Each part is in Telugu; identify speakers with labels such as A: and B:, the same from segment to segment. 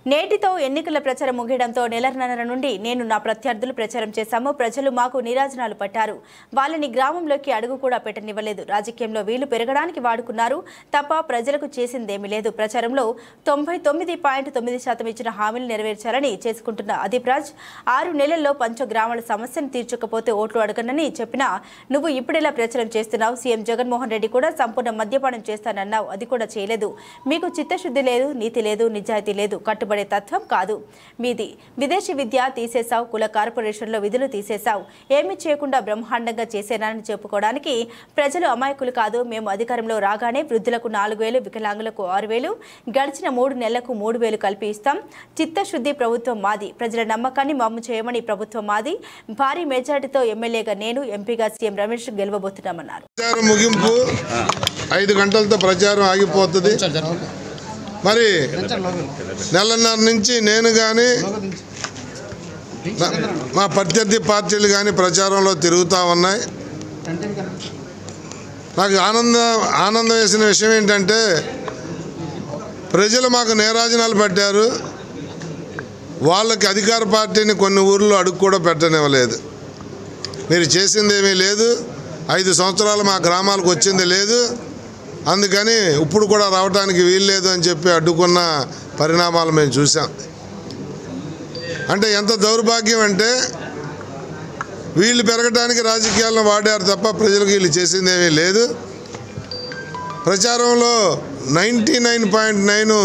A: నేటితో ఎన్నికల ప్రచారం ముగియడంతో నెలన్నర నుండి నేను నా ప్రత్యర్థులు ప్రచారం చేశాము. ప్రజలు మాకు నీరాజనాలు పట్టారు. వాళ్ళని గ్రామంలోకి అడుగు కూడా పెట్టనివ్వలేదు. రాజకీయంలో వీలు పెరగడానికి వాడుకున్నారు తప్ప ప్రజలకు చేసిందేమీ లేదు. ప్రచారంలో 99.9% ఇచ్చిన హామీలు నెరవేర్చాలని చేసుకుంటున్న అదీప్ రాజ్ 6 నెలల్లో పంచగ్రామాల సమస్యను తీర్చకపోతే ఓట్లు అడగనని చెప్పినా నువ్వు ఇప్పుడెలా ప్రచారం చేస్తున్నావు? సీఎం జగన్మోహన్ రెడ్డి కూడా సంపూర్ణ మద్యపానం చేస్తానన్నావు, అది కూడా చేయలేదు. మీకు చిత్తశుద్ధి లేదు, నీతి లేదు, నిజాయితీ లేదు, కట్టుబడి తత్వం కాదు మీది. విదేశీ విద్య తీసేశావు, కుల కార్పొరేషన్లో విధులు తీసేశావు, ఏమీ చేయకుండా బ్రహ్మాండంగా చేసేనని చెప్పుకోవడానికి ప్రజలు అమాయకులు కాదు. మేము అధికారంలో రాగానే వృద్ధులకు 4,000, వికలాంగులకు 6,000, గడిచిన 3 నెలలకు 3,000 కలిపి ఇస్తాం. చిత్తశుద్ధి ప్రభుత్వం మాది, ప్రజల నమ్మకాన్ని మమ్ము చేయమని ప్రభుత్వం మాది. భారీ మెజార్టీతో ఎమ్మెల్యేగా నేను, ఎంపీగా సీఎం రమేష్ గెలవబోతున్నామన్నారు.
B: ముగింపు 5 గంటలతో ప్రచారం ఆగిపోతుంది. మరి నెలన్నర నుంచి నేను కానీ మా ప్రత్యర్థి పార్టీలు కానీ ప్రచారంలో తిరుగుతూ ఉన్నాయి. నాకు ఆనందం వేసిన విషయం ఏంటంటే ప్రజలు మాకు నీరాజనాలు పెట్టారు. వాళ్ళకి అధికార పార్టీని కొన్ని ఊర్లో అడుగు కూడా పెట్టనివ్వలేదు. మీరు చేసిందేమీ లేదు, 5 సంవత్సరాలు మా గ్రామాలకు వచ్చింది లేదు, అందుకని ఇప్పుడు కూడా రావడానికి వీల్లేదు అని చెప్పి అడ్డుకున్న పరిణామాలు మేము చూసాం. అంటే ఎంత దౌర్భాగ్యం అంటే వీళ్ళు పెరగడానికి రాజకీయాలను వాడారు తప్ప ప్రజలకు వీళ్ళు చేసిందేమీ లేదు. ప్రచారంలో 99.9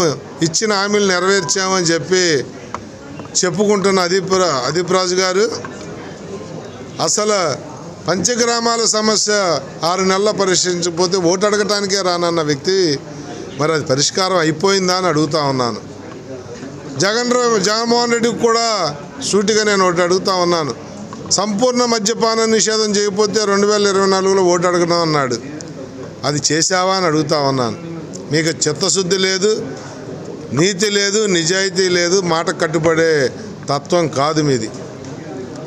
B: ఇచ్చిన హామీలు నెరవేర్చామని చెప్పి చెప్పుకుంటున్న అదీప్ రాజ్ గారు అసలు పంచగ్రామాల సమస్య 6 నెలల పరిష్కరించకపోతే ఓటు అడగటానికే రానన్న వ్యక్తి మరి అది పరిష్కారం అయిపోయిందా అని అడుగుతా ఉన్నాను. జగన్మోహన్ రెడ్డికి కూడా సూటిగా నేను ఒకటి అడుగుతా ఉన్నాను. సంపూర్ణ మద్యపాన నిషేధం చేయకపోతే 2024లో ఓటు అడగడం అన్నాడు, అది చేశావా అని అడుగుతా ఉన్నాను. మీకు చిత్తశుద్ధి లేదు, నీతి లేదు, నిజాయితీ లేదు, మాట కట్టుబడే తత్వం కాదు మీది.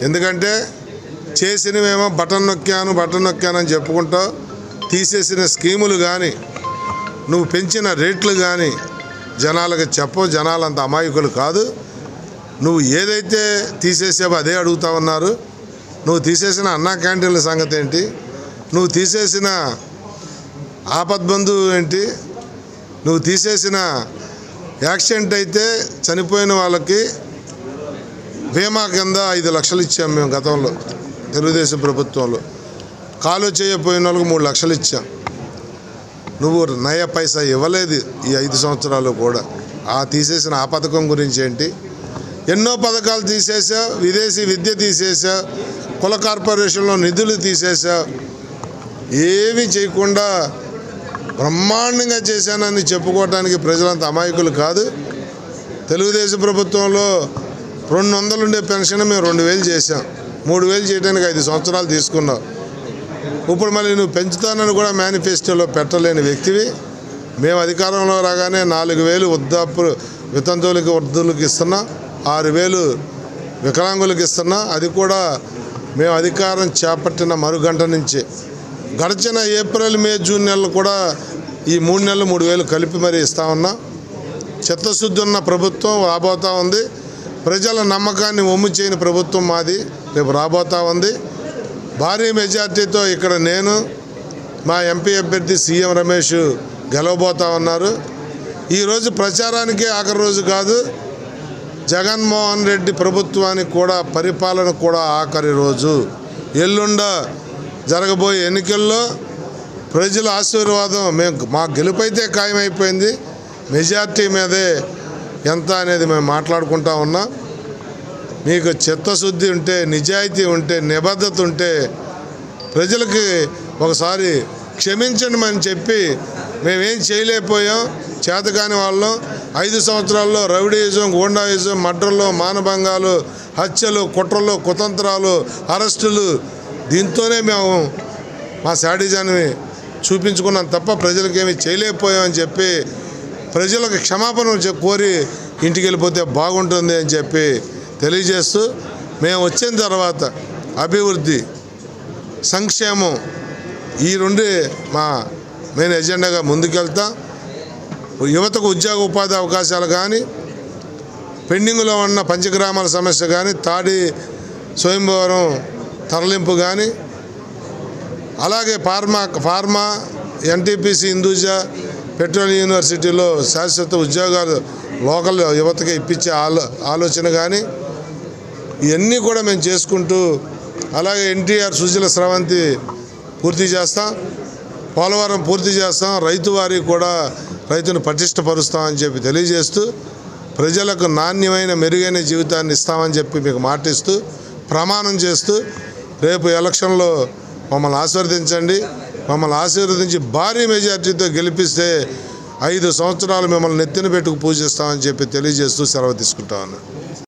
B: ఎందుకంటే చేసినవేమో బటన్ నొక్కానని చెప్పుకుంటావు. తీసేసిన స్కీములు కానీ నువ్వు పెంచిన రేట్లు కానీ జనాలకు చెప్పవు. జనాలు అంత అమాయకులు కాదు. నువ్వు ఏదైతే తీసేసావో అదే అడుగుతా ఉన్నారు. నువ్వు తీసేసిన అన్నా క్యాంటీన్ల సంగతి ఏంటి? నువ్వు తీసేసిన ఆపద్బంధు ఏంటి? నువ్వు తీసేసిన యాక్సిడెంట్ అయితే చనిపోయిన వాళ్ళకి బీమా కింద 5 లక్షలు ఇచ్చాం మేము గతంలో తెలుగుదేశం ప్రభుత్వంలో. కాలు చేయపోయిన వాళ్ళకి 3 లక్షలు ఇచ్చాం. నువ్వు నయ పైసా ఇవ్వలేదు ఈ 5 సంవత్సరాలు కూడా. తీసేసిన ఆ పథకం గురించి ఏంటి? ఎన్నో పథకాలు తీసేసావు. విదేశీ విద్య తీసేసావు, కుల కార్పొరేషన్లో నిధులు తీసేసావు. ఏమీ చేయకుండా బ్రహ్మాండంగా చేశానని చెప్పుకోవడానికి ప్రజలంత అమాయకులు కాదు. తెలుగుదేశం ప్రభుత్వంలో 200 ఉండే పెన్షన్ మేము 2,000 చేసాం. 3,000 చేయడానికి 5 సంవత్సరాలు తీసుకున్నావు. ఇప్పుడు మళ్ళీ నువ్వు పెంచుతానని కూడా మేనిఫెస్టోలో పెట్టలేని వ్యక్తివి. మేము అధికారంలో రాగానే 4,000 వితంతువులకి వృద్ధులకి ఇస్తున్నా, 6,000 వికలాంగులకు ఇస్తున్నా. అది కూడా మేము అధికారం చేపట్టిన మరుగంట నుంచి. గడిచిన ఏప్రిల్, మే, జూన్ నెలలు కూడా ఈ 3 నెలలు 3,000 కలిపి మరీ ఇస్తా ఉన్నా. చిత్తశుద్ధి ఉన్న ప్రభుత్వం రాబోతూ ఉంది. ప్రజల నమ్మకాన్ని ఒమ్ము చేయని ప్రభుత్వం మాది రేపు రాబోతూ ఉంది. భారీ మెజార్టీతో ఇక్కడ నేను, మా ఎంపీ అభ్యర్థి సీఎం రమేష్ గెలవబోతూ ఉన్నారు. ఈరోజు ప్రచారానికి ఆఖరి రోజు కాదు, జగన్మోహన్ రెడ్డి ప్రభుత్వానికి కూడా పరిపాలన కూడా ఆఖరి రోజు. ఎల్లుండ జరగబోయే ఎన్నికల్లో ప్రజల ఆశీర్వాదం మా గెలుపైతే ఖాయమైపోయింది. మెజార్టీ మీదే ఎంత అనేది మేము మాట్లాడుకుంటా ఉన్నాం. మీకు చిత్తశుద్ధి ఉంటే, నిజాయితీ ఉంటే, నిబద్ధత ఉంటే ప్రజలకి ఒకసారి క్షమించండి అని చెప్పి మేమేం చేయలేకపోయాం, చేతకాని వాళ్ళం. 5 సంవత్సరాల్లో రౌడీయిజం, గూండాయిజం, మర్డర్లు, మానభంగాలు, హత్యలు, కుట్రలు, కుతంత్రాలు, అరెస్టులు, దీంతోనే మేము మా శాడిజాన్ని చూపించుకున్నాం తప్ప ప్రజలకేమీ చేయలేకపోయామని చెప్పి ప్రజలకు క్షమాపణ కోరి ఇంటికి వెళ్ళిపోతే బాగుంటుంది అని చెప్పి తెలియజేస్తూ, మేము వచ్చిన తర్వాత అభివృద్ధి, సంక్షేమం ఈ 2 మా మెయిన్ ఎజెండాగా ముందుకెళ్తాం. యువతకు ఉద్యోగ ఉపాధి అవకాశాలు కానీ, పెండింగ్లో ఉన్న పంచగ్రామాల సమస్య కానీ, తాడి స్వయంవరం తరలింపు కానీ, అలాగే ఫార్మా ఎన్టీపీసీ హిందూజా పెట్రోలియం యూనివర్సిటీలో శాశ్వత ఉద్యోగాలు లోకల్ యువతకి ఇప్పించే ఆలోచన కానీ, ఇవన్నీ కూడా మేము చేసుకుంటూ, అలాగే ఎన్టీఆర్ సుజల స్రవంతి పూర్తి చేస్తాం, పోలవరం పూర్తి చేస్తాం, రైతు వారికి కూడా రైతును పటిష్టపరుస్తామని చెప్పి తెలియజేస్తూ, ప్రజలకు నాణ్యమైన మెరుగైన జీవితాన్ని ఇస్తామని చెప్పి మీకు మాటిస్తూ ప్రమాణం చేస్తూ, రేపు ఎలక్షన్లో మమ్మల్ని ఆశీర్వదించండి. మమ్మల్ని ఆశీర్వదించి భారీ మెజార్టీతో గెలిపిస్తే 5 సంవత్సరాలు మిమ్మల్ని నెత్తిన పెట్టుకు పూజిస్తామని చెప్పి తెలియజేస్తూ సెలవు తీసుకుంటామన్నా.